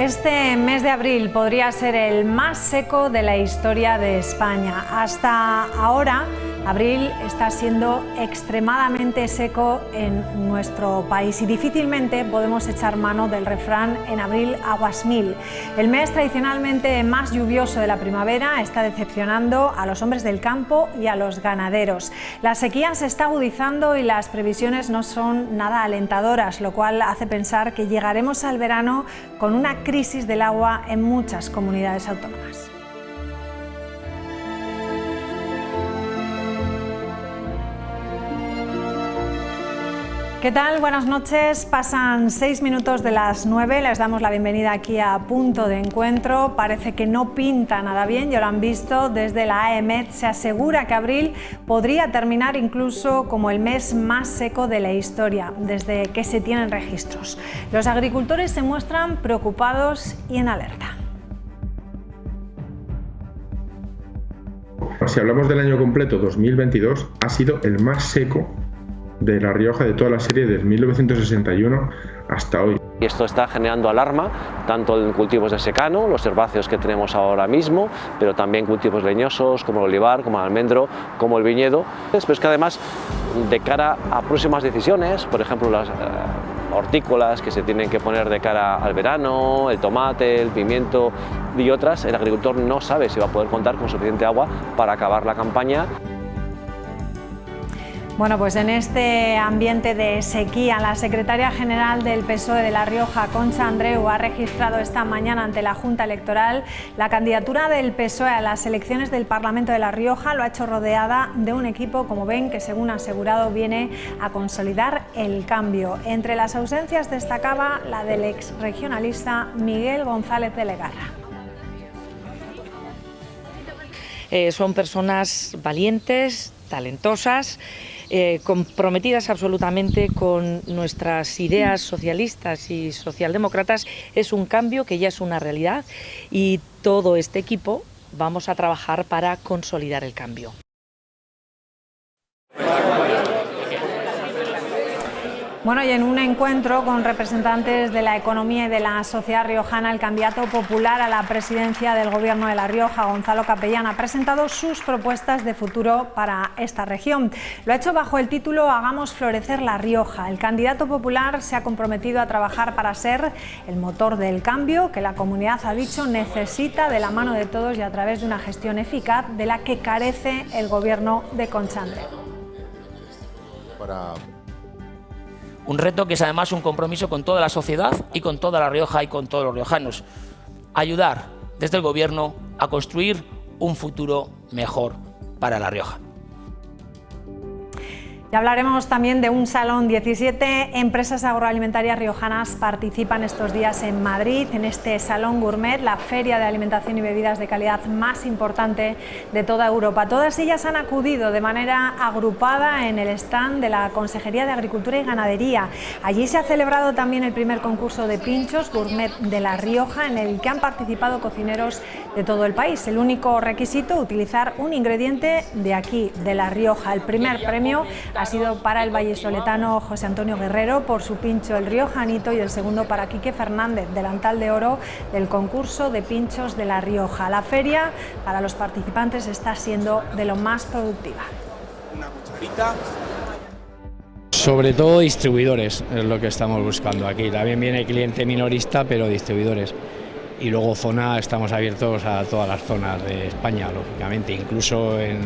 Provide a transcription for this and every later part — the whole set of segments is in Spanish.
Este mes de abril podría ser el más seco de la historia de España. Hasta ahora, abril está siendo extremadamente seco en nuestro país y difícilmente podemos echar mano del refrán "en abril aguas mil". El mes tradicionalmente más lluvioso de la primavera está decepcionando a los hombres del campo y a los ganaderos. La sequía se está agudizando y las previsiones no son nada alentadoras, lo cual hace pensar que llegaremos al verano con una crisis del agua en muchas comunidades autónomas. ¿Qué tal? Buenas noches. Pasan 6 minutos de las 9. Les damos la bienvenida aquí a Punto de Encuentro. Parece que no pinta nada bien, ya lo han visto. Desde la AEMET se asegura que abril podría terminar incluso como el mes más seco de la historia, desde que se tienen registros. Los agricultores se muestran preocupados y en alerta. Si hablamos del año completo 2022, ha sido el más seco de La Rioja de toda la serie desde 1961 hasta hoy. Y esto está generando alarma, tanto en cultivos de secano, los herbáceos que tenemos ahora mismo, pero también cultivos leñosos como el olivar, como el almendro, como el viñedo. Pero es que además, de cara a próximas decisiones, por ejemplo las hortícolas que se tienen que poner de cara al verano, el tomate, el pimiento y otras, el agricultor no sabe si va a poder contar con suficiente agua para acabar la campaña. Bueno, pues en este ambiente de sequía, la secretaria general del PSOE de La Rioja, Concha Andreu, ha registrado esta mañana ante la Junta Electoral la candidatura del PSOE a las elecciones del Parlamento de La Rioja. Lo ha hecho rodeada de un equipo, como ven, que según ha asegurado viene a consolidar el cambio. Entre las ausencias destacaba la del exregionalista Miguel González de Legarra. Son personas valientes, talentosas, comprometidas absolutamente con nuestras ideas socialistas y socialdemócratas. Es un cambio que ya es una realidad y todo este equipo vamos a trabajar para consolidar el cambio. Bueno, y en un encuentro con representantes de la economía y de la sociedad riojana, el candidato popular a la presidencia del Gobierno de La Rioja, Gonzalo Capellán, ha presentado sus propuestas de futuro para esta región. Lo ha hecho bajo el título "Hagamos florecer La Rioja". El candidato popular se ha comprometido a trabajar para ser el motor del cambio que la comunidad, ha dicho, necesita de la mano de todos y a través de una gestión eficaz de la que carece el Gobierno de Concha Andreu. Un reto que es además un compromiso con toda la sociedad y con toda La Rioja y con todos los riojanos. Ayudar desde el Gobierno a construir un futuro mejor para La Rioja. Y hablaremos también de un salón. 17 empresas agroalimentarias riojanas participan estos días en Madrid, en este Salón Gourmet, la feria de alimentación y bebidas de calidad más importante de toda Europa. Todas ellas han acudido de manera agrupada en el stand de la Consejería de Agricultura y Ganadería. Allí se ha celebrado también el primer concurso de pinchos gourmet de La Rioja, en el que han participado cocineros de todo el país. El único requisito, utilizar un ingrediente de aquí, de La Rioja. El primer premio ha sido para el vallisoletano José Antonio Guerrero por su pincho El Riojanito, y el segundo para Quique Fernández, delantal de oro del concurso de pinchos de La Rioja. La feria para los participantes está siendo de lo más productiva. Una cucharita. Sobre todo distribuidores es lo que estamos buscando aquí. También viene cliente minorista, pero distribuidores. Y luego zona, estamos abiertos a todas las zonas de España, lógicamente, incluso en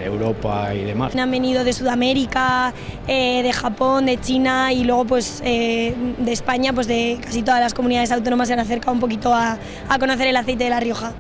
Europa y demás. Han venido de Sudamérica, de Japón, de China y luego pues de España, pues de casi todas las comunidades autónomas se han acercado un poquito a conocer el aceite de La Rioja.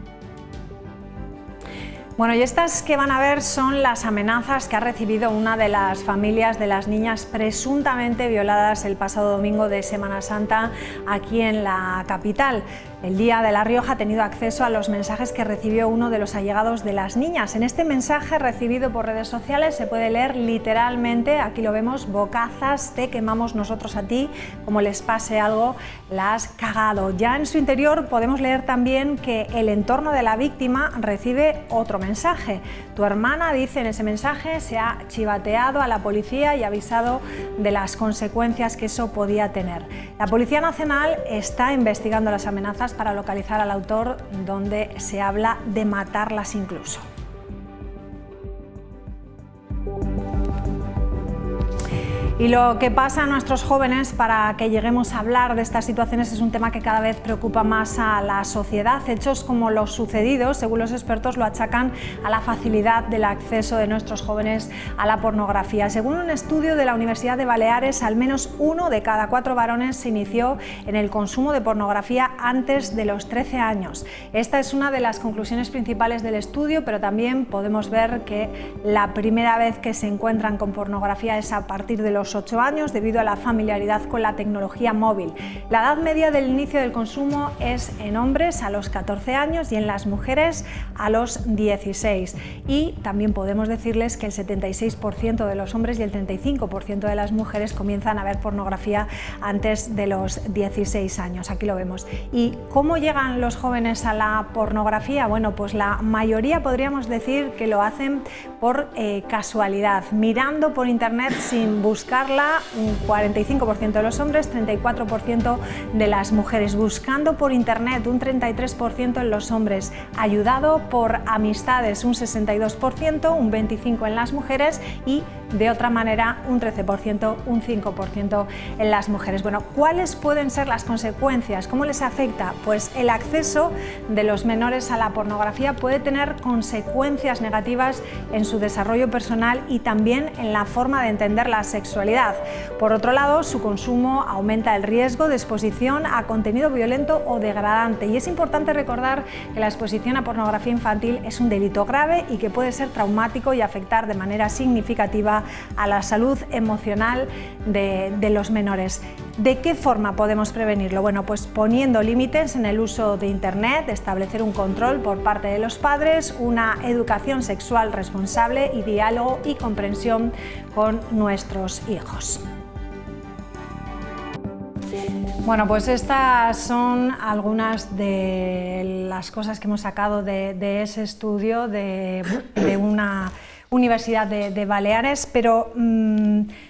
Bueno, y estas que van a ver son las amenazas que ha recibido una de las familias de las niñas presuntamente violadas el pasado domingo de Semana Santa aquí en la capital. El Día de La Rioja ha tenido acceso a los mensajes que recibió uno de los allegados de las niñas. En este mensaje recibido por redes sociales se puede leer literalmente, aquí lo vemos: bocazas, te quemamos nosotros a ti, como les pase algo, la has cagado. Ya en su interior podemos leer también que el entorno de la víctima recibe otro mensaje. Tu hermana, dice en ese mensaje, se ha chivateado a la policía y avisado de las consecuencias que eso podía tener. La Policía Nacional está investigando las amenazas para localizar al autor, donde se habla de matarlas incluso. Y lo que pasa a nuestros jóvenes para que lleguemos a hablar de estas situaciones es un tema que cada vez preocupa más a la sociedad. Hechos como los sucedidos, según los expertos, lo achacan a la facilidad del acceso de nuestros jóvenes a la pornografía. Según un estudio de la Universidad de Baleares, al menos 1 de cada 4 varones se inició en el consumo de pornografía antes de los 13 años. Esta es una de las conclusiones principales del estudio, pero también podemos ver que la primera vez que se encuentran con pornografía es a partir de los 8 años, debido a la familiaridad con la tecnología móvil. La edad media del inicio del consumo es en hombres a los 14 años y en las mujeres a los 16. Y también podemos decirles que el 76% de los hombres y el 35% de las mujeres comienzan a ver pornografía antes de los 16 años. Aquí lo vemos. ¿Y cómo llegan los jóvenes a la pornografía? Bueno, pues la mayoría podríamos decir que lo hacen por casualidad, mirando por internet sin buscar un 45% de los hombres, 34% de las mujeres, buscando por internet un 33% en los hombres, ayudado por amistades un 62%, un 25% en las mujeres y de otra manera un 13%, un 5% en las mujeres. Bueno, ¿cuáles pueden ser las consecuencias? ¿Cómo les afecta? Pues el acceso de los menores a la pornografía puede tener consecuencias negativas en su desarrollo personal y también en la forma de entender la sexualidad. Por otro lado, su consumo aumenta el riesgo de exposición a contenido violento o degradante, y es importante recordar que la exposición a pornografía infantil es un delito grave y que puede ser traumático y afectar de manera significativa a la salud emocional de los menores. ¿De qué forma podemos prevenirlo? Bueno, pues poniendo límites en el uso de internet, establecer un control por parte de los padres, una educación sexual responsable y diálogo y comprensión con nuestros hijos. Bueno, pues estas son algunas de las cosas que hemos sacado de ese estudio de una Universidad de Baleares, pero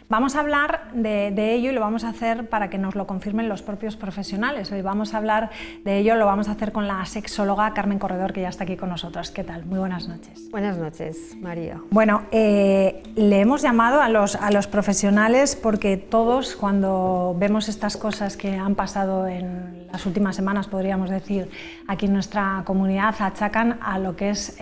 vamos a hablar de ello y lo vamos a hacer para que nos lo confirmen los propios profesionales. Hoy vamos a hablar de ello, lo vamos a hacer con la sexóloga Carmen Corredor, que ya está aquí con nosotros. ¿Qué tal? Muy buenas noches. Buenas noches, María. Bueno, le hemos llamado a los profesionales porque todos, cuando vemos estas cosas que han pasado en las últimas semanas, podríamos decir, aquí en nuestra comunidad, achacan a lo que es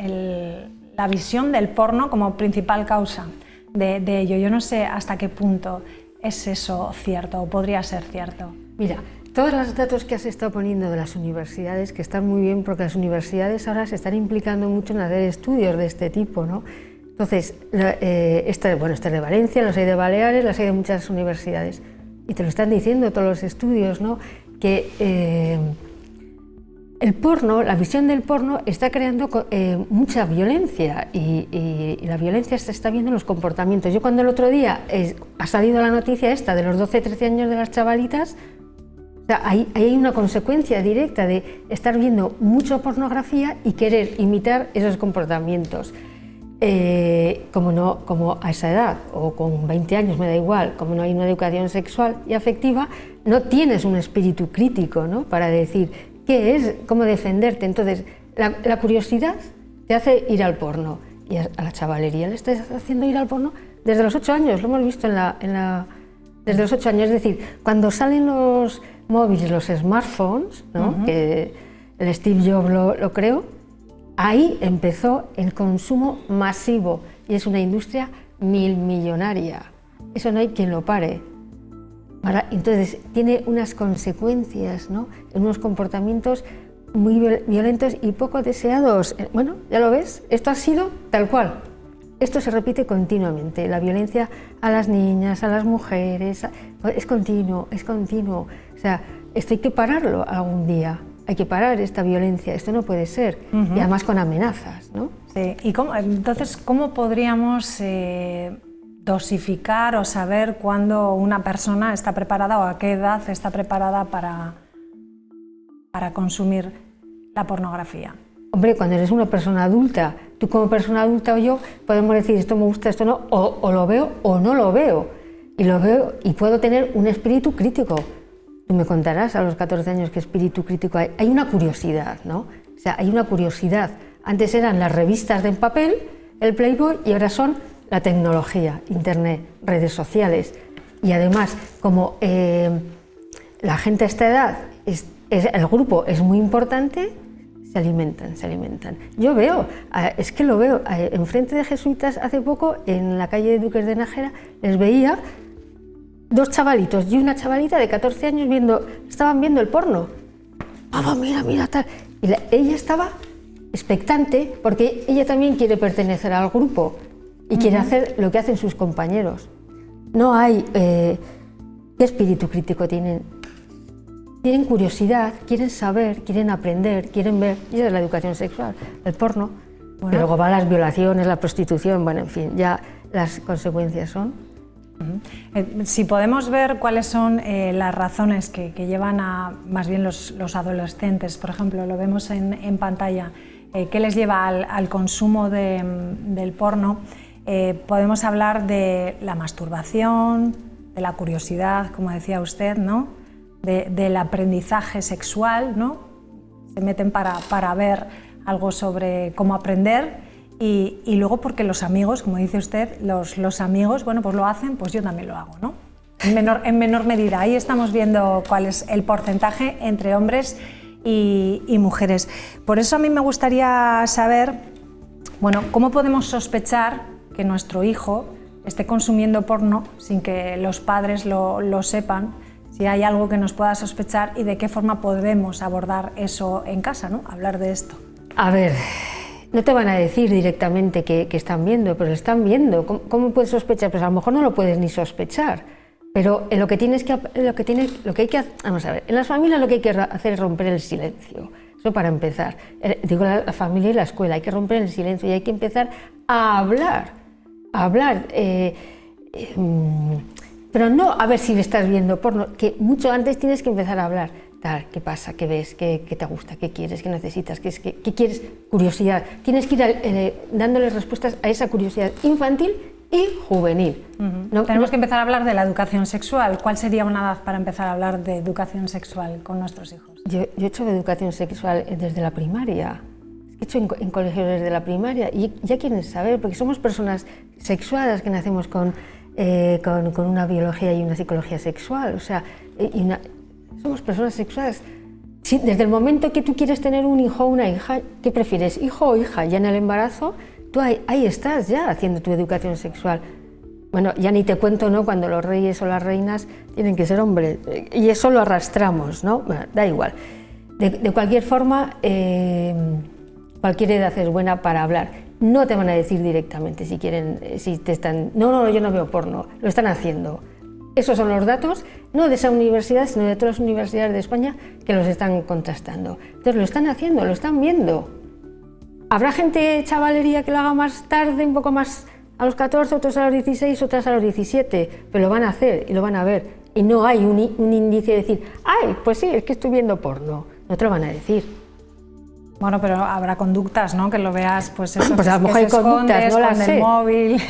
la visión del porno como principal causa de ello. Yo no sé hasta qué punto es eso cierto o podría ser cierto. Mira, todos los datos que has estado poniendo de las universidades, que están muy bien porque las universidades ahora se están implicando mucho en hacer estudios de este tipo, ¿no? Entonces, esta es de Valencia, los hay de Baleares, los hay de muchas universidades. Y te lo están diciendo todos los estudios, ¿no? Que el porno, la visión del porno está creando mucha violencia y la violencia se está viendo en los comportamientos. Yo cuando el otro día ha salido la noticia esta de los 12-13 años de las chavalitas, o sea, ahí hay una consecuencia directa de estar viendo mucha pornografía y querer imitar esos comportamientos. Como a esa edad, o con 20 años, me da igual, como no hay una educación sexual y afectiva, no tienes un espíritu crítico, ¿no? Para decir qué es, cómo defenderte. Entonces, la curiosidad te hace ir al porno, y a la chavalería le estás haciendo ir al porno desde los 8 años, lo hemos visto desde los 8 años, es decir, cuando salen los móviles, los smartphones, ¿no? Que el Steve Jobs lo creó, ahí empezó el consumo masivo y es una industria millonaria. Eso no hay quien lo pare. Entonces tiene unas consecuencias, ¿no? En unos comportamientos muy violentos y poco deseados. Bueno, ya lo ves, esto ha sido tal cual. Esto se repite continuamente, la violencia a las niñas, a las mujeres, es continuo. O sea, esto hay que pararlo algún día. Hay que parar esta violencia, esto no puede ser, y además con amenazas, ¿no? Sí. ¿Y entonces cómo podríamos dosificar o saber cuándo una persona está preparada o a qué edad está preparada para consumir la pornografía? Hombre, cuando eres una persona adulta Tú como persona adulta o yo podemos decir esto me gusta, esto no, o lo veo o no lo veo. Y lo veo y puedo tener un espíritu crítico. Tú me contarás a los 14 años qué espíritu crítico hay. Hay una curiosidad, ¿no? O sea, hay una curiosidad. Antes eran las revistas de papel, el Playboy, y ahora son la tecnología, Internet, redes sociales. Y además, como la gente a esta edad, el grupo es muy importante, se alimentan. Yo veo, es que lo veo, enfrente de jesuitas hace poco, en la calle de Duques de Nájera, les veía 2 chavalitos y una chavalita de 14 años estaban viendo el porno. Mamá, mira, tal. Y ella estaba expectante porque ella también quiere pertenecer al grupo y quiere hacer lo que hacen sus compañeros. No hay... ¿Qué espíritu crítico tienen? Tienen curiosidad, quieren saber, quieren aprender, quieren ver. Y esa es la educación sexual, el porno. Bueno. Luego van las violaciones, la prostitución, bueno, en fin, ya las consecuencias son... Si podemos ver cuáles son las razones que llevan a, más bien los adolescentes, por ejemplo, lo vemos en pantalla, qué les lleva al consumo del porno, podemos hablar de la masturbación, de la curiosidad, como decía usted, ¿no? Del aprendizaje sexual, ¿no? Se meten para ver algo sobre cómo aprender. Y luego porque los amigos, como dice usted, los amigos, bueno, pues lo hacen, pues yo también lo hago, ¿no? En menor medida. Ahí estamos viendo cuál es el porcentaje entre hombres y mujeres. Por eso a mí me gustaría saber, bueno, cómo podemos sospechar que nuestro hijo esté consumiendo porno sin que los padres lo sepan, si hay algo que nos pueda sospechar y de qué forma podemos abordar eso en casa, ¿no? Hablar de esto. A ver... No te van a decir directamente que están viendo, pero lo están viendo. ¿Cómo puedes sospechar? Pues a lo mejor no lo puedes ni sospechar. Pero lo que hay que hacer, vamos a ver, en las familias lo que hay que hacer es romper el silencio. Eso para empezar. Digo la familia y la escuela, hay que romper el silencio y hay que empezar a hablar. Pero no a ver si estás viendo porno, que mucho antes tienes que empezar a hablar. Tal, ¿qué pasa? ¿Qué ves? ¿Qué te gusta? ¿Qué quieres? ¿Qué necesitas? ¿Qué quieres? Curiosidad. Tienes que ir dándole respuestas a esa curiosidad infantil y juvenil. Tenemos que empezar a hablar de la educación sexual. ¿Cuál sería una edad para empezar a hablar de educación sexual con nuestros hijos? Yo he hecho educación sexual desde la primaria. He hecho en colegios desde la primaria y ya quieren saber, porque somos personas sexuadas que nacemos con una biología y una psicología sexual. O sea, somos personas sexuadas. Sí, desde el momento que tú quieres tener un hijo o una hija, ¿qué prefieres, hijo o hija? Ya en el embarazo, tú ahí estás ya haciendo tu educación sexual. Bueno, ya ni te cuento, ¿no? Cuando los reyes o las reinas tienen que ser hombres, y eso lo arrastramos, ¿no? Bueno, da igual. De cualquier forma, cualquier edad es buena para hablar. No te van a decir directamente si te están... No, yo no veo porno, lo están haciendo. Esos son los datos, no de esa universidad, sino de todas las universidades de España que los están contrastando. Entonces lo están haciendo, lo están viendo. Habrá gente chavalería que lo haga más tarde, un poco más a los 14, otros a los 16, otras a los 17, pero lo van a hacer y lo van a ver. Y no hay un índice de decir, ¡ay, pues sí, es que estoy viendo porno! No te lo van a decir. Bueno, pero habrá conductas, ¿no? Que lo veas, pues eso, pues a lo mejor hay conductas, no las sé. El móvil...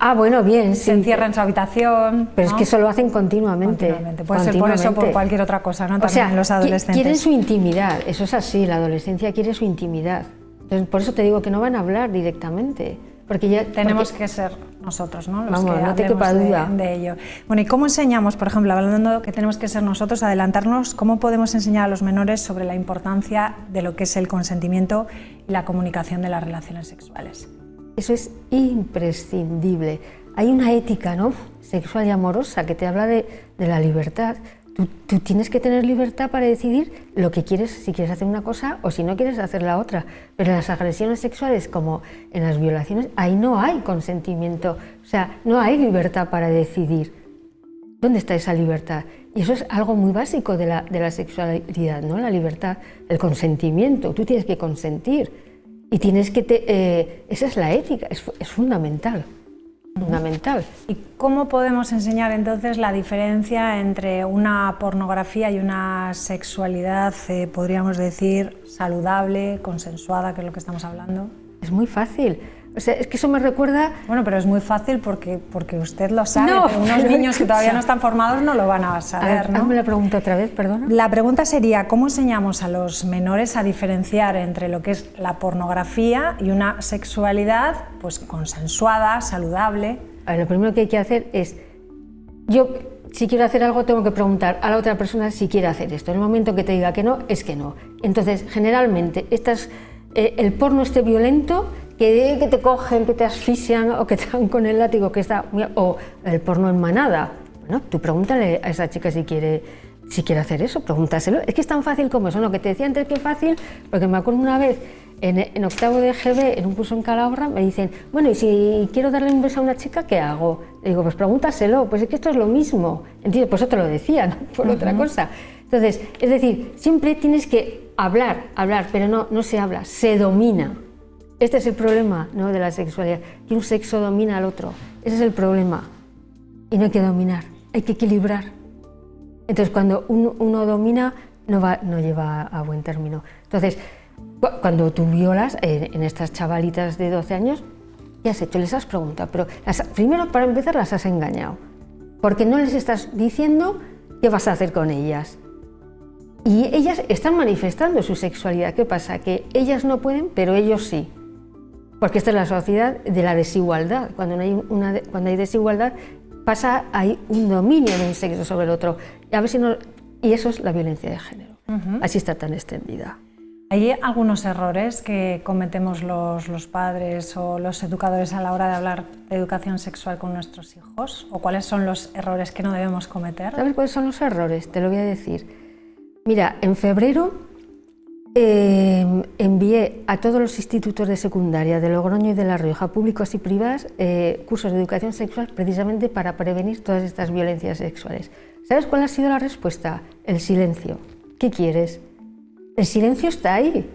Ah, bueno, bien, sí. Se encierra en su habitación. Pero ¿no? Es que eso lo hacen continuamente. Puede ser por eso o por cualquier otra cosa, ¿no? También o sea, los adolescentes. Quieren su intimidad, eso es así, la adolescencia quiere su intimidad. Entonces, por eso te digo que no van a hablar directamente. Porque ya tenemos que ser nosotros, ¿no? Los que no te quepa duda de ello. Bueno, ¿y cómo enseñamos, por ejemplo, hablando que tenemos que ser nosotros, adelantarnos, cómo podemos enseñar a los menores sobre la importancia de lo que es el consentimiento y la comunicación de las relaciones sexuales? Eso es imprescindible. Hay una ética, ¿no?, sexual y amorosa que te habla de la libertad. Tú tienes que tener libertad para decidir lo que quieres, si quieres hacer una cosa o si no quieres hacer la otra. Pero en las agresiones sexuales, como en las violaciones, ahí no hay consentimiento. O sea, no hay libertad para decidir. ¿Dónde está esa libertad? Y eso es algo muy básico de la sexualidad, ¿no? La libertad, el consentimiento. Tú tienes que consentir. Y tienes que... esa es la ética, es fundamental. Fundamental. ¿Y cómo podemos enseñar entonces la diferencia entre una pornografía y una sexualidad, podríamos decir, saludable, consensuada, que es lo que estamos hablando? es muy fácil. O sea, es que eso me recuerda... Bueno, pero es muy fácil porque usted lo sabe, pero unos niños que todavía no están formados no lo van a saber, ¿no? Hazme la pregunta otra vez, perdona. La pregunta sería, ¿cómo enseñamos a los menores a diferenciar entre lo que es la pornografía y una sexualidad pues consensuada, saludable? A ver, lo primero que hay que hacer es... Yo, si quiero hacer algo, tengo que preguntar a la otra persona si quiere hacer esto. En el momento que te diga que no, es que no. Entonces, generalmente, el porno violento... Que te cogen, que te asfixian o que te dan con el látigo, o el porno en manada. Bueno, tú pregúntale a esa chica si quiere hacer eso, pregúntaselo. Es que es tan fácil como eso, ¿no? Que te decía antes que es fácil, porque me acuerdo una vez en octavo de GB, en un curso en Calahorra, me dicen, bueno, y si quiero darle un beso a una chica, ¿qué hago? Le digo, pues pregúntaselo, pues es que esto es lo mismo. ¿Entiendes? Pues eso te lo decía, no por otra cosa. Entonces, es decir, siempre tienes que hablar, pero no se habla, se domina. Este es el problema, ¿no?, de la sexualidad, que un sexo domina al otro. Ese es el problema. Y no hay que dominar, hay que equilibrar. Entonces, cuando uno domina, no lleva a buen término. Entonces, cuando tú violas en estas chavalitas de 12 años, ¿qué has hecho? Les has preguntado, pero primero, para empezar, las has engañado. Porque no les estás diciendo qué vas a hacer con ellas. Y ellas están manifestando su sexualidad. ¿Qué pasa? Que ellas no pueden, pero ellos sí. Porque esta es la sociedad de la desigualdad. Cuando hay desigualdad, hay un dominio de un sexo sobre el otro. Y eso es la violencia de género. Así está tan extendida. ¿Hay algunos errores que cometemos los padres o los educadores a la hora de hablar de educación sexual con nuestros hijos? ¿O cuáles son los errores que no debemos cometer? ¿Sabes cuáles son los errores? Te lo voy a decir. Mira, en febrero envié a todos los institutos de secundaria de Logroño y de La Rioja, públicos y privados, cursos de educación sexual precisamente para prevenir todas estas violencias sexuales. ¿Sabes cuál ha sido la respuesta? El silencio. ¿Qué quieres? El silencio está ahí.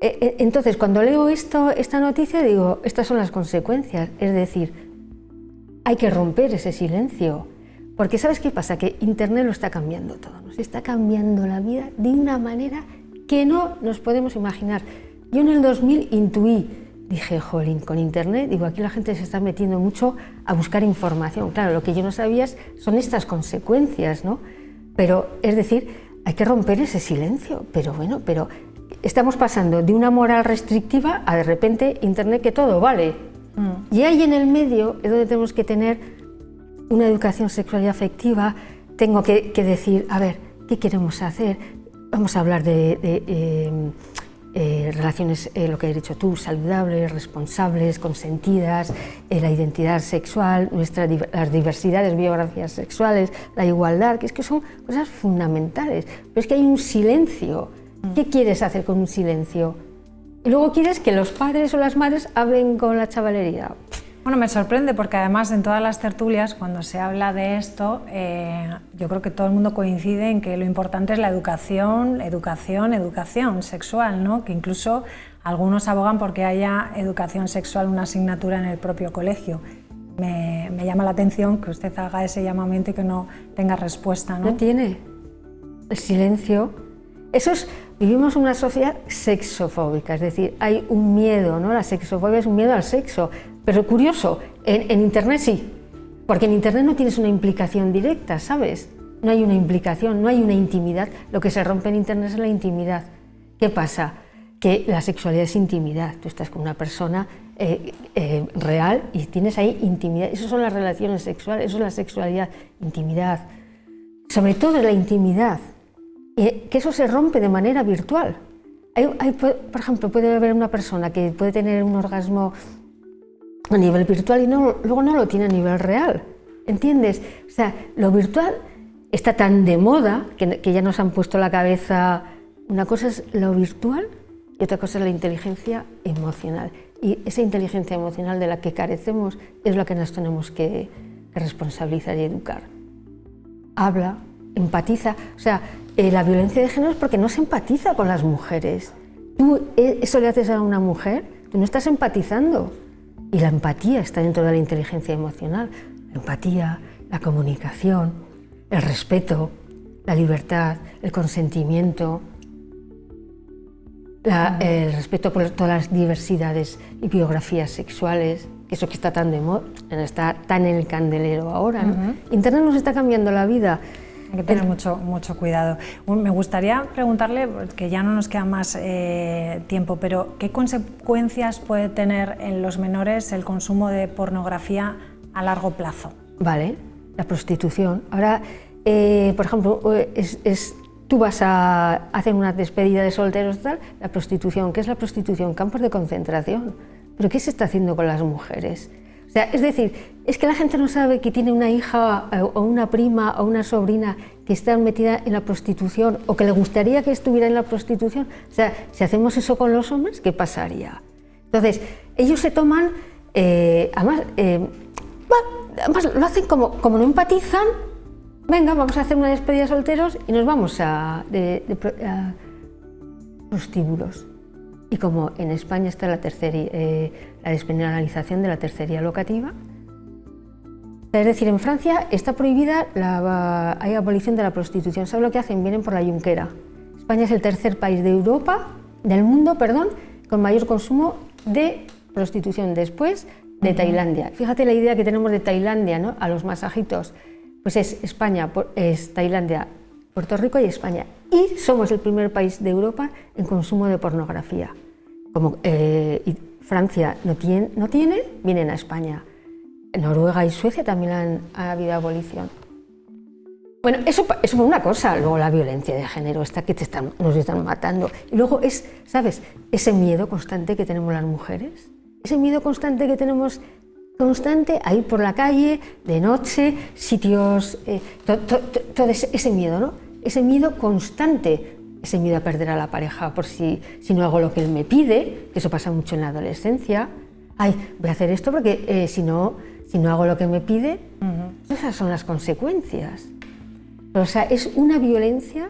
Entonces, cuando leo esta noticia, digo, estas son las consecuencias. Es decir, hay que romper ese silencio. Porque ¿sabes qué pasa? Que Internet lo está cambiando todo. Nos está cambiando la vida de una manera que no nos podemos imaginar. Yo en el 2000 intuí, dije, jolín, con Internet, digo, aquí la gente se está metiendo mucho a buscar información. Claro, lo que yo no sabía son estas consecuencias, ¿no? Pero, es decir, hay que romper ese silencio. Pero bueno, estamos pasando de una moral restrictiva a de repente Internet que todo vale. Y ahí en el medio es donde tenemos que tener una educación sexual y afectiva. Tengo que decir, a ver, ¿qué queremos hacer? Vamos a hablar de relaciones, lo que has dicho tú, saludables, responsables, consentidas, la identidad sexual, las diversidades, biografías sexuales, la igualdad, que es que son cosas fundamentales. Pero es que hay un silencio. ¿Qué quieres hacer con un silencio? Y luego quieres que los padres o las madres hablen con la chavalería. Bueno, me sorprende porque además en todas las tertulias, cuando se habla de esto, yo creo que todo el mundo coincide en que lo importante es la educación sexual, ¿no? Que incluso algunos abogan porque haya educación sexual, una asignatura en el propio colegio. Me llama la atención que usted haga ese llamamiento y que no tenga respuesta, ¿no? No tiene. El silencio. Vivimos en una sociedad sexofóbica, es decir, hay un miedo, ¿no? La sexofobia es un miedo al sexo. Pero curioso, en Internet sí, porque en Internet no tienes una implicación directa, ¿sabes? No hay una implicación, no hay una intimidad. Lo que se rompe en Internet es la intimidad. ¿Qué pasa? Que la sexualidad es intimidad. Tú estás con una persona real y tienes ahí intimidad. Esas son las relaciones sexuales, eso es la sexualidad, intimidad. Sobre todo la intimidad, que eso se rompe de manera virtual. Por ejemplo, puede haber una persona que puede tener un orgasmo a nivel virtual y luego no lo tiene a nivel real, ¿entiendes? O sea, lo virtual está tan de moda que ya nos han puesto la cabeza. Una cosa es lo virtual y otra cosa es la inteligencia emocional. Y esa inteligencia emocional de la que carecemos es la que nos tenemos que responsabilizar y educar. Habla, empatiza. O sea, la violencia de género es porque no se empatiza con las mujeres. Tú eso le haces a una mujer, tú no estás empatizando. Y la empatía está dentro de la inteligencia emocional. La empatía, la comunicación, el respeto, la libertad, el consentimiento. el respeto por todas las diversidades y biografías sexuales, que eso que está tan de moda, está tan en el candelero ahora, ¿no? Internet nos está cambiando la vida. Hay que tener mucho cuidado. Me gustaría preguntarle, que ya no nos queda más tiempo, pero ¿qué consecuencias puede tener en los menores el consumo de pornografía a largo plazo? Vale, la prostitución. Ahora, por ejemplo, tú vas a hacer una despedida de solteros, tal, la prostitución. ¿Qué es la prostitución? Campos de concentración. ¿Pero qué se está haciendo con las mujeres? O sea, es decir, es que la gente no sabe que tiene una hija o una prima o una sobrina que está metida en la prostitución o que le gustaría que estuviera en la prostitución. O sea, si hacemos eso con los hombres, ¿qué pasaría? Entonces, ellos se toman, además lo hacen como no empatizan. Venga, vamos a hacer una despedida de solteros y nos vamos a prostíbulos. Y como en España está la despenalización de la tercería locativa, es decir, en Francia está prohibida, hay abolición de la prostitución. ¿Saben lo que hacen? Vienen por la Junquera. España es el tercer país de Europa, del mundo, perdón, con mayor consumo de prostitución, después de Tailandia. Fíjate la idea que tenemos de Tailandia, ¿no? A los masajitos. Pues es España, es Tailandia, Puerto Rico y España. Y somos el primer país de Europa en consumo de pornografía. Como Francia no tiene, vienen a España. Noruega y Suecia también ha habido abolición. Bueno, eso por una cosa. Luego la violencia de género, esta que nos están matando. Y luego ¿sabes? Ese miedo constante que tenemos las mujeres. Ese miedo constante que tenemos a ir por la calle, de noche, sitios, todo ese miedo, ¿no? Ese miedo constante, ese miedo a perder a la pareja por si no hago lo que él me pide, que eso pasa mucho en la adolescencia. Ay, voy a hacer esto porque si no hago lo que me pide, esas son las consecuencias. O sea, es una violencia,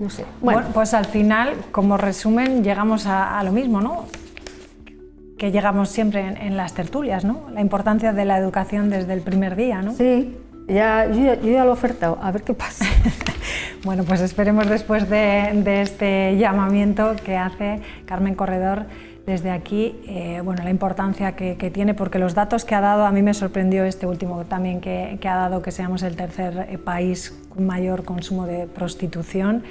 no sé. Bueno, pues al final, como resumen, llegamos a lo mismo, ¿no? Que llegamos siempre en las tertulias, ¿no? La importancia de la educación desde el primer día, ¿no? Sí, yo ya lo he ofertado, a ver qué pasa. Bueno, pues esperemos después de este llamamiento que hace Carmen Corredor desde aquí, la importancia que tiene, porque los datos que ha dado, a mí me sorprendió este último también que ha dado, que seamos el tercer país con mayor consumo de prostitución,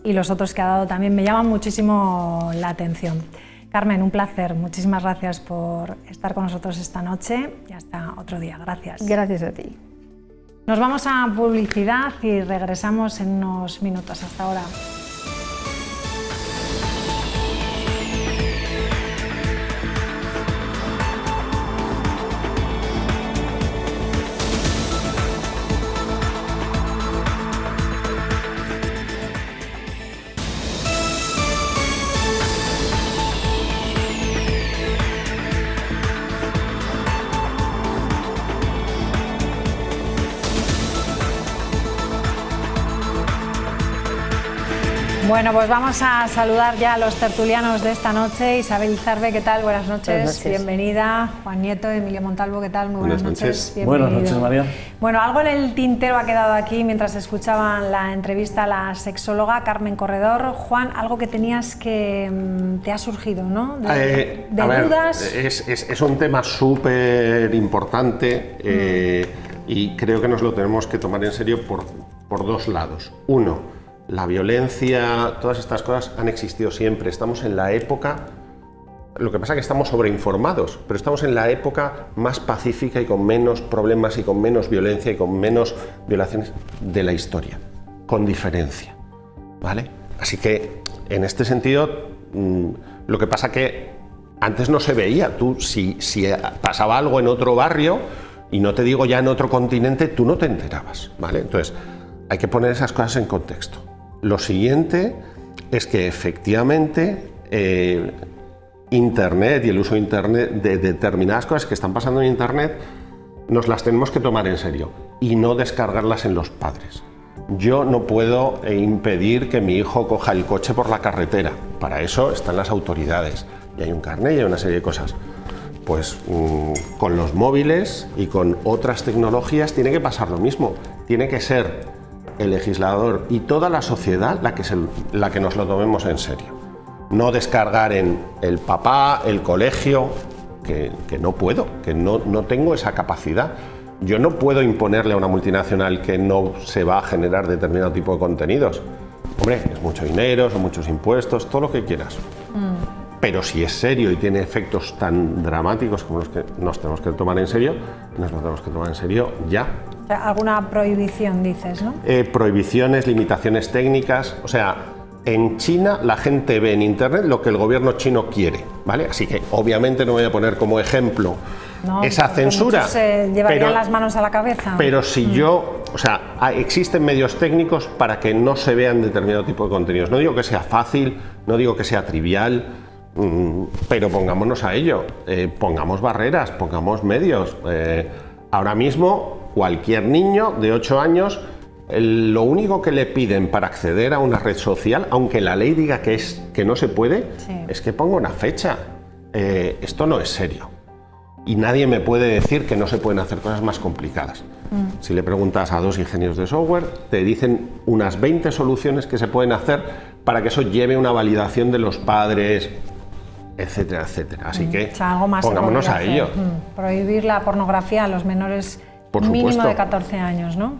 y los otros que ha dado también me llaman muchísimo la atención. Carmen, un placer. Muchísimas gracias por estar con nosotros esta noche y hasta otro día. Gracias. Gracias a ti. Nos vamos a publicidad y regresamos en unos minutos. Hasta ahora. Bueno, pues vamos a saludar ya a los tertulianos de esta noche. Isabel Zarbe, ¿qué tal? Buenas noches. Buenas noches. Bienvenida. Juan Nieto, Emilio Montalvo, ¿qué tal? Muy buenas noches. Buenas noches, María. Bueno, algo en el tintero ha quedado aquí mientras escuchaban la entrevista a la sexóloga Carmen Corredor. Juan, algo que te ha surgido, ¿no? De dudas. Es un tema súper importante y creo que nos lo tenemos que tomar en serio por dos lados. Uno, la violencia, todas estas cosas han existido siempre. Estamos en la época, lo que pasa es que estamos sobreinformados, pero estamos en la época más pacífica y con menos problemas y con menos violencia y con menos violaciones de la historia, con diferencia, ¿vale? Así que, en este sentido, lo que pasa que antes no se veía. Tú, si pasaba algo en otro barrio, y no te digo ya en otro continente, tú no te enterabas, ¿vale? Entonces, hay que poner esas cosas en contexto. Lo siguiente es que efectivamente Internet y el uso de Internet, de determinadas cosas que están pasando en Internet, nos las tenemos que tomar en serio y no descargarlas en los padres. Yo no puedo impedir que mi hijo coja el coche por la carretera. Para eso están las autoridades y hay un carnet y hay una serie de cosas. Pues con los móviles y con otras tecnologías tiene que pasar lo mismo. Tiene que ser el legislador y toda la sociedad la que nos lo tomemos en serio. no descargar en el papá, el colegio, que no puedo, que no tengo esa capacidad. Yo no puedo imponerle a una multinacional que no se va a generar determinado tipo de contenidos. Hombre, es mucho dinero, son muchos impuestos, todo lo que quieras. Pero si es serio y tiene efectos tan dramáticos como los que nos tenemos que tomar en serio, nos lo tenemos que tomar en serio ya. Alguna prohibición, dices, ¿no? Prohibiciones, limitaciones técnicas, o sea, en China la gente ve en internet lo que el gobierno chino quiere, ¿vale? Así que obviamente no voy a poner como ejemplo esa censura. Se llevarían las manos a la cabeza. Pero si yo, o sea, existen medios técnicos para que no se vean determinado tipo de contenidos. No digo que sea fácil, no digo que sea trivial, pero pongámonos a ello, pongamos barreras, pongamos medios. Ahora mismo cualquier niño de 8 años, lo único que le piden para acceder a una red social, aunque la ley diga que no se puede, es que ponga una fecha. Esto no es serio. Y nadie me puede decir que no se pueden hacer cosas más complicadas. Si le preguntas a 2 ingenios de software, te dicen unas 20 soluciones que se pueden hacer para que eso lleve una validación de los padres, etcétera, etcétera. Así que algo más pongámonos a ello. Prohibir la pornografía a los menores mínimo de 14 años, ¿no?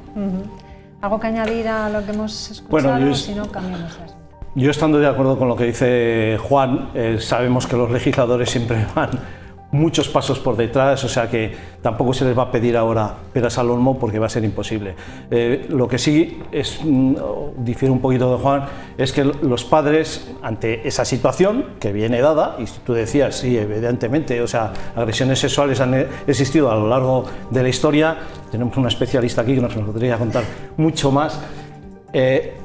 ¿Algo que añadir a lo que hemos escuchado? Bueno, si no, cambiamos eso. Yo estando de acuerdo con lo que dice Juan, sabemos que los legisladores siempre van muchos pasos por detrás, o sea que tampoco se les va a pedir ahora peras al olmo porque va a ser imposible. Lo que sí es, difiere un poquito de Juan, es que los padres ante esa situación que viene dada, y tú decías, sí, evidentemente, o sea, agresiones sexuales han existido a lo largo de la historia, tenemos una especialista aquí que nos podría contar mucho más.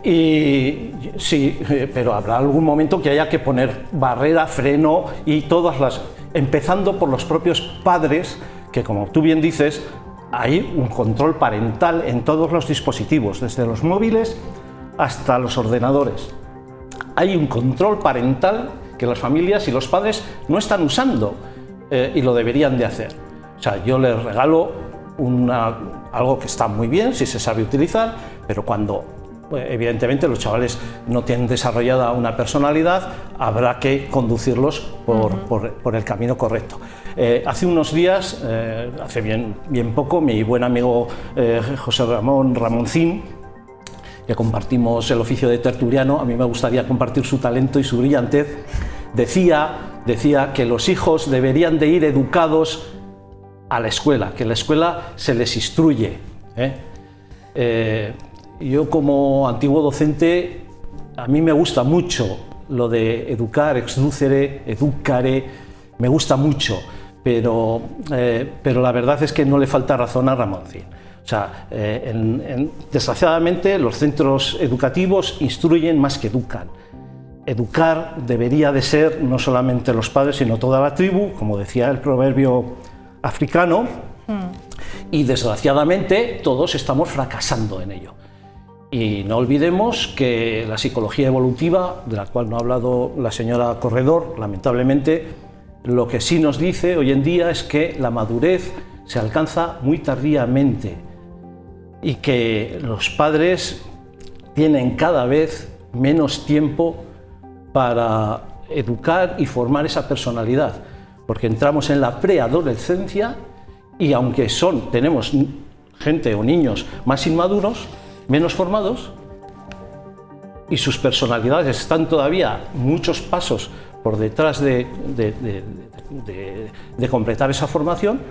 Y sí, pero habrá algún momento que haya que poner barrera, freno y todas las, empezando por los propios padres, que como tú bien dices, hay un control parental en todos los dispositivos, desde los móviles hasta los ordenadores. Hay un control parental que las familias y los padres no están usando y lo deberían de hacer. O sea, yo les regalo algo que está muy bien si se sabe utilizar, pero cuando evidentemente los chavales no tienen desarrollada una personalidad, habrá que conducirlos por el camino correcto. Hace unos días, hace bien poco, mi buen amigo José Ramón Ramoncín, que compartimos el oficio de tertuliano, a mí me gustaría compartir su talento y su brillantez, decía que los hijos deberían de ir educados a la escuela, que en la escuela se les instruye. Yo como antiguo docente, a mí me gusta mucho lo de educar, exducere, educare, me gusta mucho, pero la verdad es que no le falta razón a Ramoncín. O sea, desgraciadamente los centros educativos instruyen más que educan. Educar debería de ser no solamente los padres, sino toda la tribu, como decía el proverbio africano, y desgraciadamente todos estamos fracasando en ello. Y no olvidemos que la psicología evolutiva, de la cual no ha hablado la señora Corredor, lamentablemente, lo que sí nos dice hoy en día es que la madurez se alcanza muy tardíamente y que los padres tienen cada vez menos tiempo para educar y formar esa personalidad, porque entramos en la preadolescencia y aunque tenemos gente o niños más inmaduros, menos formados, y sus personalidades están todavía muchos pasos por detrás de completar esa formación,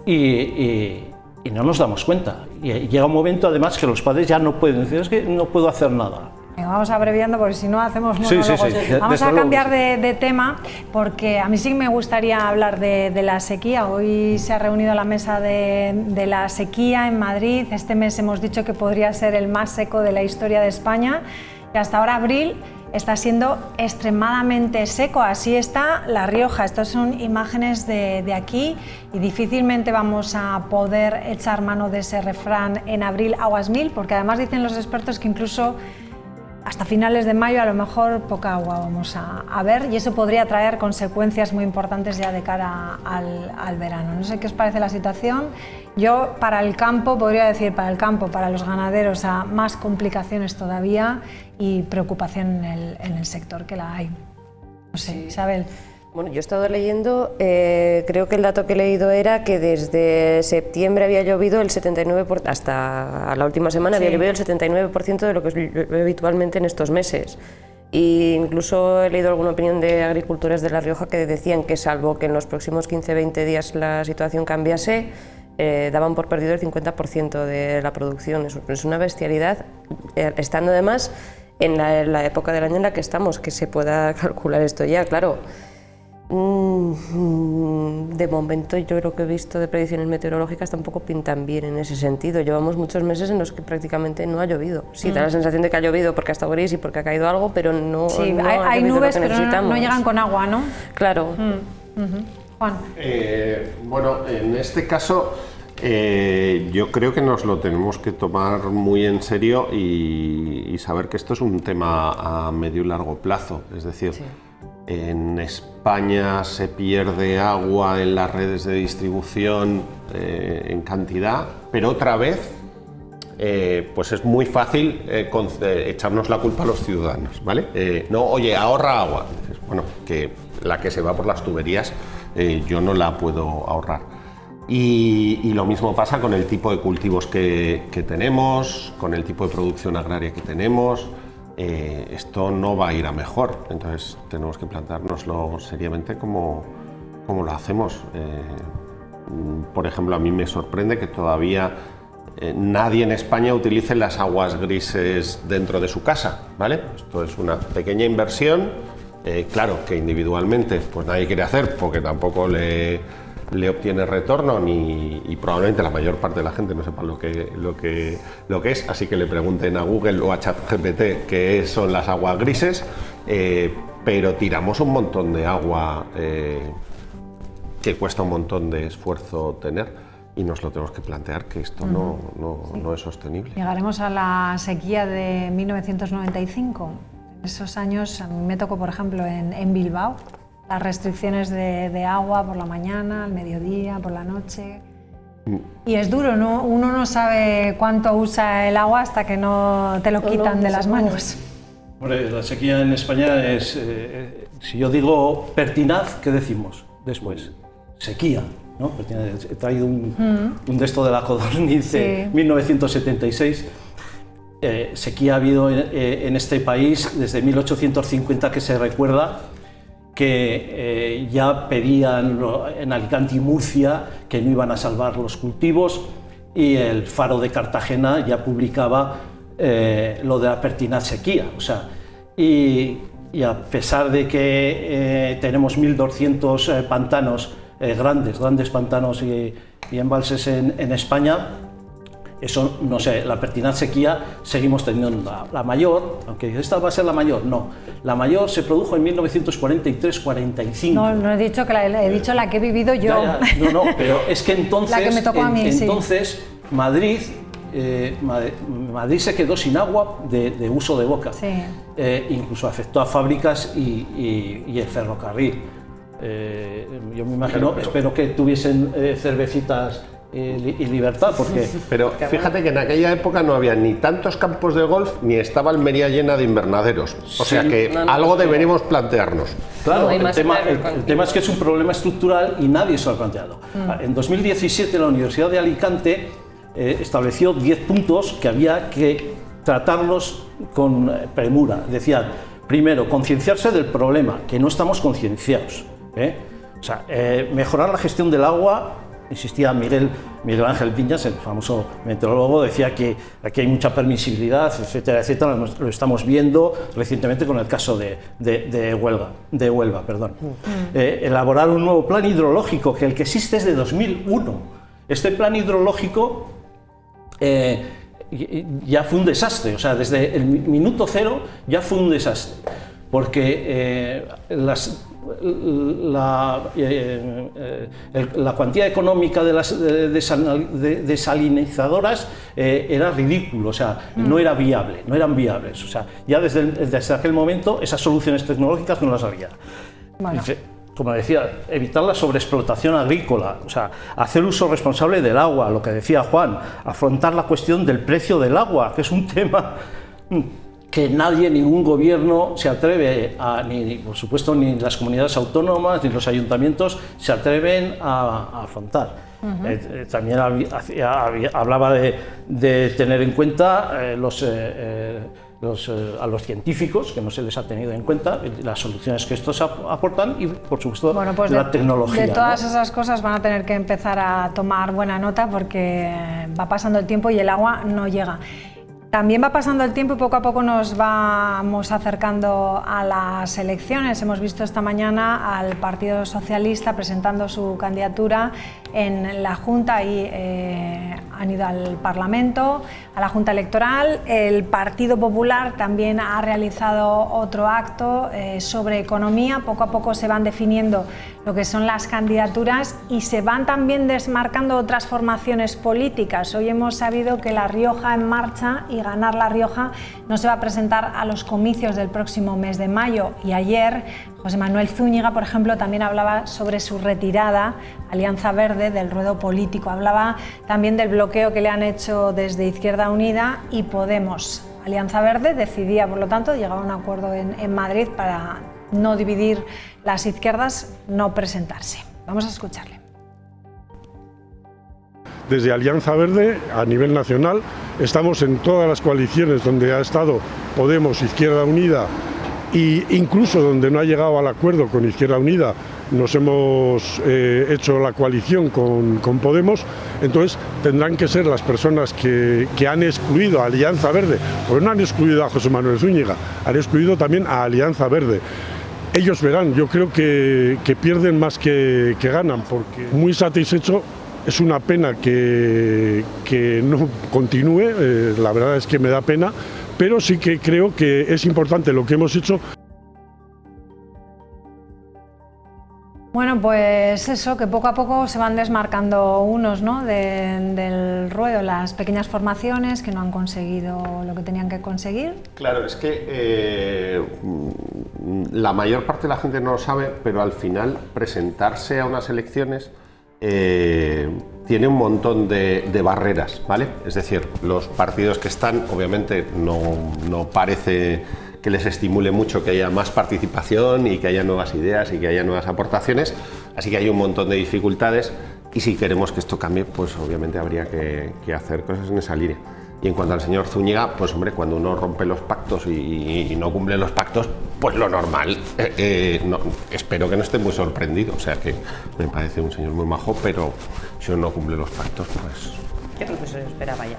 y no nos damos cuenta. Y llega un momento además que los padres ya no pueden decir, es que no puedo hacer nada. Vamos abreviando porque si no hacemos monólogos. Sí. Vamos a cambiar de tema, porque a mí sí me gustaría hablar de la sequía. Hoy se ha reunido la mesa de la sequía en Madrid. Este mes hemos dicho que podría ser el más seco de la historia de España y hasta ahora abril está siendo extremadamente seco. Así está La Rioja. Estas son imágenes de aquí y difícilmente vamos a poder echar mano de ese refrán en abril aguas mil, porque además dicen los expertos que incluso hasta finales de mayo a lo mejor poca agua vamos a ver, y eso podría traer consecuencias muy importantes ya de cara al verano. No sé qué os parece la situación. Yo para el campo, podría decir para los ganaderos, más complicaciones todavía y preocupación en el sector, que la hay. No sé, Isabel. Bueno, yo he estado leyendo, creo que el dato que he leído era que desde septiembre había llovido el 79%, hasta la última semana había llovido el 79% de lo que llueve habitualmente en estos meses. E incluso he leído alguna opinión de agricultores de La Rioja que decían que, salvo que en los próximos 15-20 días la situación cambiase, daban por perdido el 50% de la producción. Es una bestialidad, estando además en la época del año en la que estamos, que se pueda calcular esto ya, claro. De momento yo lo que he visto de predicciones meteorológicas tampoco pintan bien en ese sentido. Llevamos muchos meses en los que prácticamente no ha llovido. Sí, da la sensación de que ha llovido porque ha estado gris y porque ha caído algo, pero no, sí, no hay nubes, pero no llegan con agua, ¿no? Claro. Juan. Bueno, en este caso yo creo que nos lo tenemos que tomar muy en serio y saber que esto es un tema a medio y largo plazo. Es decir, en España se pierde agua en las redes de distribución en cantidad, pero otra vez pues es muy fácil echarnos la culpa a los ciudadanos, ¿vale? No, oye, ahorra agua. Dices, bueno, que la que se va por las tuberías yo no la puedo ahorrar. Y lo mismo pasa con el tipo de cultivos que tenemos, con el tipo de producción agraria que tenemos. Esto no va a ir a mejor, entonces tenemos que planteárnoslo seriamente como lo hacemos. Por ejemplo, a mí me sorprende que todavía nadie en España utilice las aguas grises dentro de su casa, ¿vale? Esto es una pequeña inversión, claro que individualmente pues nadie quiere hacer porque tampoco le obtiene retorno y probablemente la mayor parte de la gente no sepa lo que es, así que le pregunten a Google o a ChatGPT qué son las aguas grises, pero tiramos un montón de agua que cuesta un montón de esfuerzo tener y nos lo tenemos que plantear que esto no es sostenible. Llegaremos a la sequía de 1995. En esos años a mí me tocó, por ejemplo, en Bilbao, las restricciones de agua por la mañana, al mediodía, por la noche. Y es duro, ¿no? Uno no sabe cuánto usa el agua hasta que no te lo quitan de las manos. Hombre, la sequía en España es, si yo digo pertinaz, ¿qué decimos después? Sequía, ¿no? He traído un de esto de la Codorniz de 1976. Sequía ha habido en este país desde 1850 que se recuerda, que ya pedían en Alicante y Murcia que no iban a salvar los cultivos, y el Faro de Cartagena ya publicaba lo de la pertinaz sequía. O sea, y a pesar de que tenemos 1.200 pantanos, grandes pantanos y embalses en España, eso, no sé, la pertinaz sequía seguimos teniendo la mayor, aunque esta va a ser la mayor, no. La mayor se produjo en 1943-45. No he dicho que he dicho la que he vivido yo. No, pero es que entonces, la que me tocó a mí, entonces Madrid se quedó sin agua de uso de boca. Sí. Incluso afectó a fábricas y el ferrocarril. Yo me imagino, espero que tuviesen cervecitas y libertad, porque... Pero fíjate que en aquella época no había ni tantos campos de golf ni estaba Almería llena de invernaderos, o sea que algo deberíamos plantearnos. Claro, el tema es que es un problema estructural y nadie se lo ha planteado. En 2017 la Universidad de Alicante estableció 10 puntos que había que tratarlos con premura. Decían, primero, concienciarse del problema, que no estamos concienciados. O sea, mejorar la gestión del agua. Insistía Miguel Ángel Viñas, el famoso meteorólogo, decía que aquí hay mucha permisibilidad, etcétera, etcétera. Lo estamos viendo recientemente con el caso de Huelva. Elaborar un nuevo plan hidrológico, que el que existe es de 2001. Este plan hidrológico ya fue un desastre, o sea, desde el minuto cero ya fue un desastre, porque la cuantía económica de las desalinizadoras era ridículo, o sea, no eran viables, o sea, ya desde aquel momento esas soluciones tecnológicas no las había. Bueno. Como decía, evitar la sobreexplotación agrícola, o sea, hacer uso responsable del agua, lo que decía Juan, afrontar la cuestión del precio del agua, que es un tema que nadie, ningún gobierno se atreve ni por supuesto ni las comunidades autónomas ni los ayuntamientos se atreven a afrontar. También hablaba de tener en cuenta a los científicos, que no se les ha tenido en cuenta, las soluciones que estos aportan y, por supuesto, pues la tecnología. De todas esas cosas van a tener que empezar a tomar buena nota porque va pasando el tiempo y el agua no llega. También va pasando el tiempo y poco a poco nos vamos acercando a las elecciones. Hemos visto esta mañana al Partido Socialista presentando su candidatura en la Junta y han ido al Parlamento, a la Junta Electoral. El Partido Popular también ha realizado otro acto sobre economía. Poco a poco se van definiendo lo que son las candidaturas y se van también desmarcando otras formaciones políticas. Hoy hemos sabido que La Rioja en Marcha y Ganar La Rioja no se va a presentar a los comicios del próximo mes de mayo. Y ayer José Manuel Zúñiga, por ejemplo, también hablaba sobre su retirada, Alianza Verde, del ruedo político. Hablaba también del bloqueo que le han hecho desde Izquierda Unida y Podemos. Alianza Verde decidía, por lo tanto, llegar a un acuerdo en Madrid para no dividir las izquierdas, no presentarse. Vamos a escucharle. Desde Alianza Verde, a nivel nacional, estamos en todas las coaliciones donde ha estado Podemos, Izquierda Unida e incluso donde no ha llegado al acuerdo con Izquierda Unida, nos hemos hecho la coalición con Podemos. Entonces tendrán que ser las personas que han excluido a Alianza Verde, porque no han excluido a José Manuel Zúñiga, han excluido también a Alianza Verde. Ellos verán, yo creo que pierden más que ganan, porque muy satisfecho. Es una pena que no continúe, la verdad es que me da pena, pero sí que creo que es importante lo que hemos hecho. Bueno, pues eso, que poco a poco se van desmarcando unos, ¿no?, del ruedo, las pequeñas formaciones que no han conseguido lo que tenían que conseguir. Claro, es que la mayor parte de la gente no lo sabe, pero al final presentarse a unas elecciones tiene un montón de barreras, ¿vale? Es decir, los partidos que están, obviamente no parece que les estimule mucho que haya más participación y que haya nuevas ideas y que haya nuevas aportaciones, así que hay un montón de dificultades y si queremos que esto cambie, pues obviamente habría que hacer cosas en esa línea. Y en cuanto al señor Zúñiga, pues hombre, cuando uno rompe los pactos y no cumple los pactos, pues lo normal, espero que no esté muy sorprendido, o sea que me parece un señor muy majo, pero si uno no cumple los pactos, pues... Yo creo que se lo esperaba ya.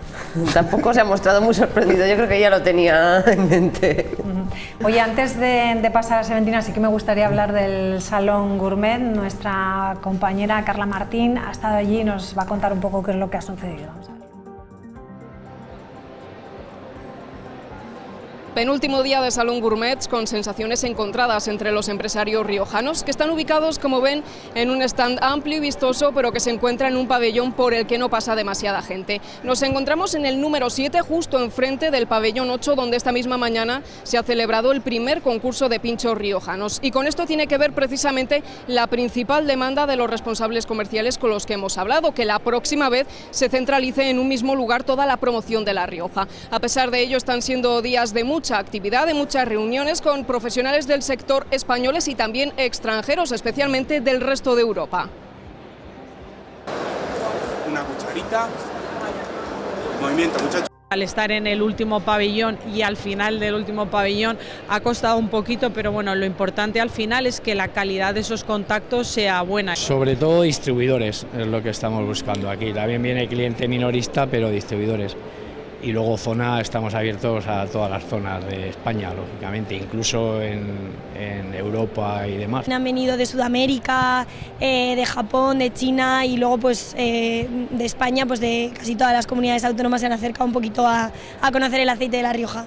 Tampoco se ha mostrado muy sorprendido, yo creo que ya lo tenía en mente. Oye, antes de pasar a Seventina, sí que me gustaría hablar del Salón Gourmet. Nuestra compañera Carla Martín ha estado allí y nos va a contar un poco qué es lo que ha sucedido. Vamos a ver. Penúltimo día de Salón Gourmet con sensaciones encontradas entre los empresarios riojanos que están ubicados, como ven, en un stand amplio y vistoso, pero que se encuentra en un pabellón por el que no pasa demasiada gente. Nos encontramos en el número 7, justo enfrente del pabellón 8, donde esta misma mañana se ha celebrado el primer concurso de pinchos riojanos. Y con esto tiene que ver precisamente la principal demanda de los responsables comerciales con los que hemos hablado, que la próxima vez se centralice en un mismo lugar toda la promoción de La Rioja. A pesar de ello, están siendo días de mucha actividad, de muchas reuniones con profesionales del sector españoles y también extranjeros, especialmente del resto de Europa. Una cucharita, movimiento, muchachos. Al estar en el último pabellón y al final del último pabellón ha costado un poquito, pero bueno, lo importante al final es que la calidad de esos contactos sea buena. Sobre todo distribuidores es lo que estamos buscando aquí. También viene cliente minorista, pero distribuidores. Y luego zona, estamos abiertos a todas las zonas de España, lógicamente, incluso en Europa y demás. Han venido de Sudamérica, de Japón, de China y luego pues de España, pues de casi todas las comunidades autónomas se han acercado un poquito a conocer el aceite de La Rioja.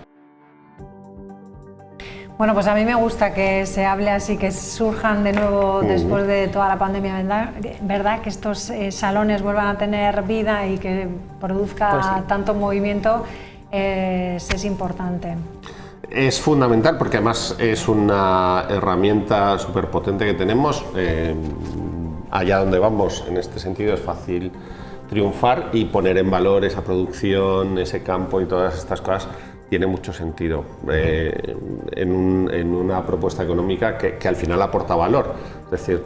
Bueno, pues a mí me gusta que se hable así, que surjan de nuevo después de toda la pandemia, ¿verdad? Que estos salones vuelvan a tener vida y que produzca pues sí, tanto movimiento, es importante. Es fundamental porque además es una herramienta súper potente que tenemos. Allá donde vamos, en este sentido, es fácil triunfar y poner en valor esa producción, ese campo y todas estas cosas tiene mucho sentido en una propuesta económica que al final aporta valor. Es decir,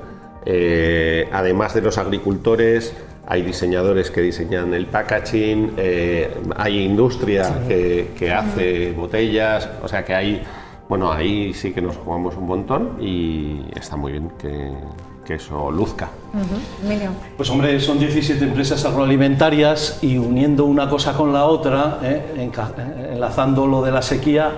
además de los agricultores, hay diseñadores que diseñan el packaging, hay industria que hace botellas, o sea que hay, bueno, ahí sí que nos jugamos un montón y está muy bien que eso luzca. Pues hombre, son 17 empresas agroalimentarias y uniendo una cosa con la otra, enlazando lo de la sequía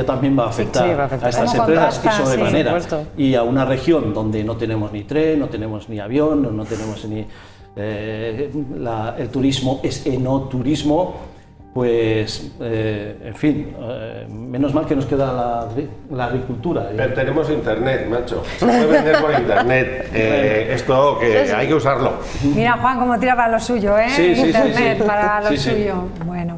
también va a afectar, a estas empresas y sobremanera. Y a una región donde no tenemos ni tren, no tenemos ni avión, no tenemos ni el turismo es enoturismo, pues en fin, menos mal que nos queda la agricultura. Pero tenemos internet, macho. Se puede vender por internet. Esto que hay que usarlo. Mira, Juan, cómo tira para lo suyo, ¿eh? Sí, internet para lo sí. suyo. Bueno,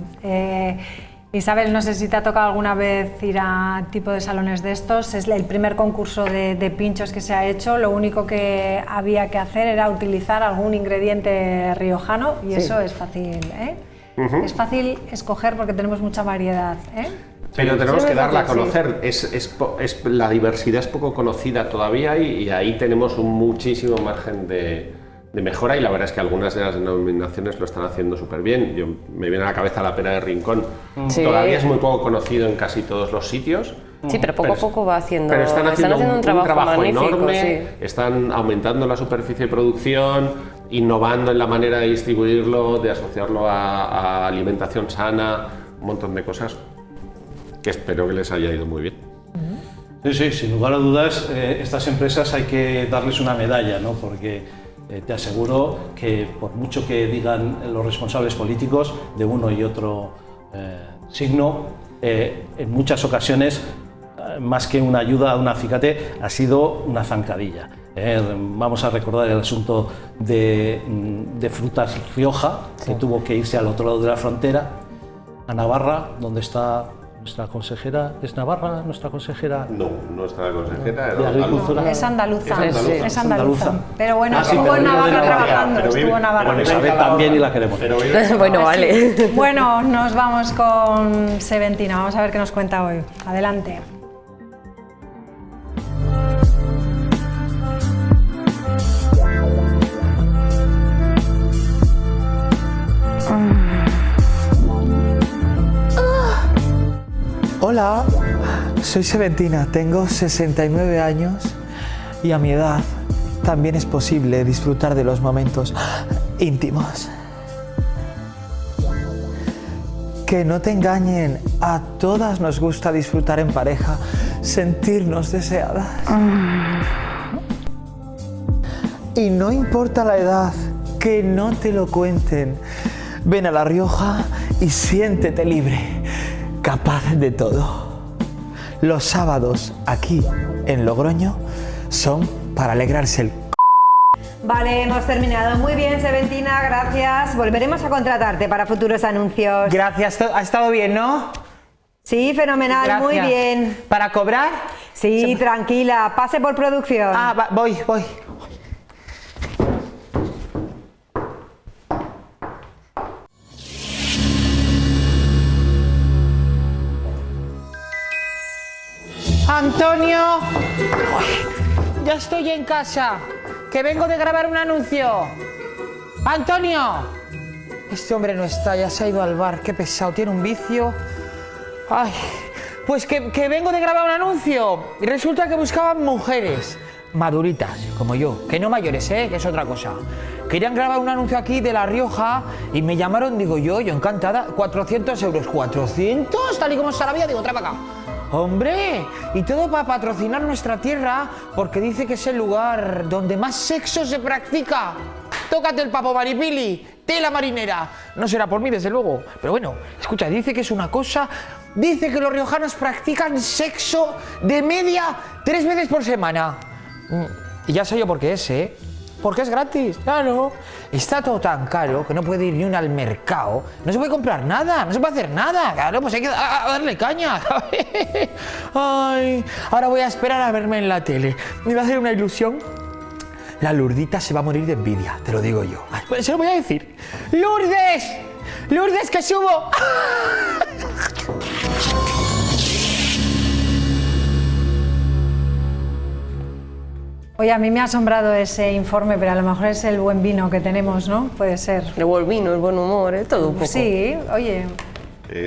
Isabel, no sé si te ha tocado alguna vez ir a tipo de salones de estos. Es el primer concurso de pinchos que se ha hecho. Lo único que había que hacer era utilizar algún ingrediente riojano y eso es fácil, ¿eh? Es fácil escoger porque tenemos mucha variedad, ¿eh? Pero tenemos que darla a conocer. La diversidad es poco conocida todavía y ahí tenemos un muchísimo margen de mejora, y la verdad es que algunas de las denominaciones lo están haciendo súper bien. Me viene a la cabeza la pera de Rincón. Todavía es muy poco conocido en casi todos los sitios. Sí, pero poco a poco va haciendo. Pero están haciendo un trabajo enorme, sí. Están aumentando la superficie de producción, innovando en la manera de distribuirlo, de asociarlo a alimentación sana, un montón de cosas que espero que les haya ido muy bien. Sí, sin lugar a dudas, estas empresas hay que darles una medalla, ¿no? Porque te aseguro que por mucho que digan los responsables políticos de uno y otro signo, en muchas ocasiones, más que una ayuda, un acicate, ha sido una zancadilla. Vamos a recordar el asunto de Frutas Rioja, que tuvo que irse al otro lado de la frontera, a Navarra, donde está nuestra consejera. ¿Es Navarra nuestra consejera? No, nuestra consejera de Agricultura. Es andaluza. Es andaluza. Pero bueno, estuvo en Navarra trabajando. Estuvo en Navarra. Bueno, Isabel también y la queremos. Bueno, vale. Bueno, nos vamos con Seventina. Vamos a ver qué nos cuenta hoy. Adelante. Hola, soy Seventina, tengo 69 años y a mi edad también es posible disfrutar de los momentos íntimos. Que no te engañen, a todas nos gusta disfrutar en pareja, sentirnos deseadas. Y no importa la edad, que no te lo cuenten. Ven a La Rioja y siéntete libre, capaz de todo. Los sábados aquí en Logroño son para alegrarse el... Vale, hemos terminado. Muy bien, Seventina, gracias. Volveremos a contratarte para futuros anuncios. Gracias, ha estado bien, ¿no? Sí, fenomenal, Gracias. muy bien. ¿Para cobrar? Sí, tranquila, pase por producción. Voy. Antonio, ya estoy en casa, que vengo de grabar un anuncio. Antonio, este hombre no está, ya se ha ido al bar, qué pesado, tiene un vicio. Ay, pues que vengo de grabar un anuncio y resulta que buscaban mujeres maduritas, como yo, que no mayores, que es otra cosa. Querían grabar un anuncio aquí de La Rioja y me llamaron, digo yo encantada, 400 euros. ¿400? Tal y como está la vida, digo, trae para acá. Hombre, y todo para patrocinar nuestra tierra, porque dice que es el lugar donde más sexo se practica. Tócate el papo, Maripili, tela marinera. No será por mí, desde luego, pero bueno, escucha, dice que es una cosa, dice que los riojanos practican sexo de media 3 veces por semana. Y ya sé yo por qué es, porque es gratis, claro. Está todo tan caro que no puede ir ni uno al mercado, no se puede comprar nada, no se puede hacer nada, claro, pues hay que darle caña. Ay, ahora voy a esperar a verme en la tele. Me va a hacer una ilusión. La Lurdita se va a morir de envidia, te lo digo yo. Ay, pues se lo voy a decir. ¡Lourdes! ¡Lourdes, que subo! Oye, a mí me ha asombrado ese informe, pero a lo mejor es el buen vino que tenemos, ¿no? Puede ser. El buen vino, el buen humor, todo un poco. Sí, oye.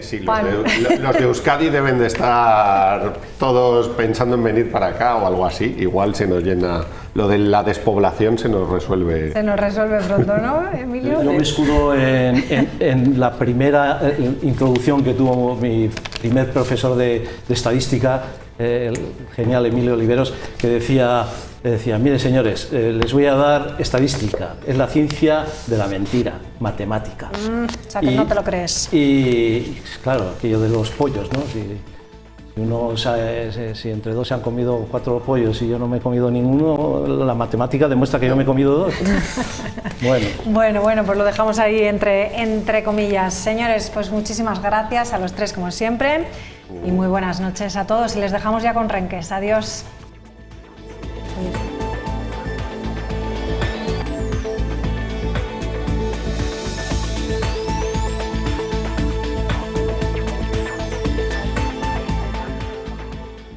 Sí, los de Euskadi deben de estar todos pensando en venir para acá o algo así. Igual se nos llena, lo de la despoblación se nos resuelve. Se nos resuelve pronto, ¿no, Emilio? Yo me escudo en la primera introducción que tuvo mi primer profesor de estadística, el genial Emilio Oliveros, que decía, mire señores, les voy a dar estadística, es la ciencia de la mentira, matemática. O sea, que no te lo crees. Y claro, aquello de los pollos, ¿no? Si entre dos se han comido 4 pollos y yo no me he comido ninguno, la matemática demuestra que yo me he comido 2. Bueno, pues lo dejamos ahí entre comillas. Señores, pues muchísimas gracias a los tres como siempre y muy buenas noches a todos y les dejamos ya con Renques. Adiós.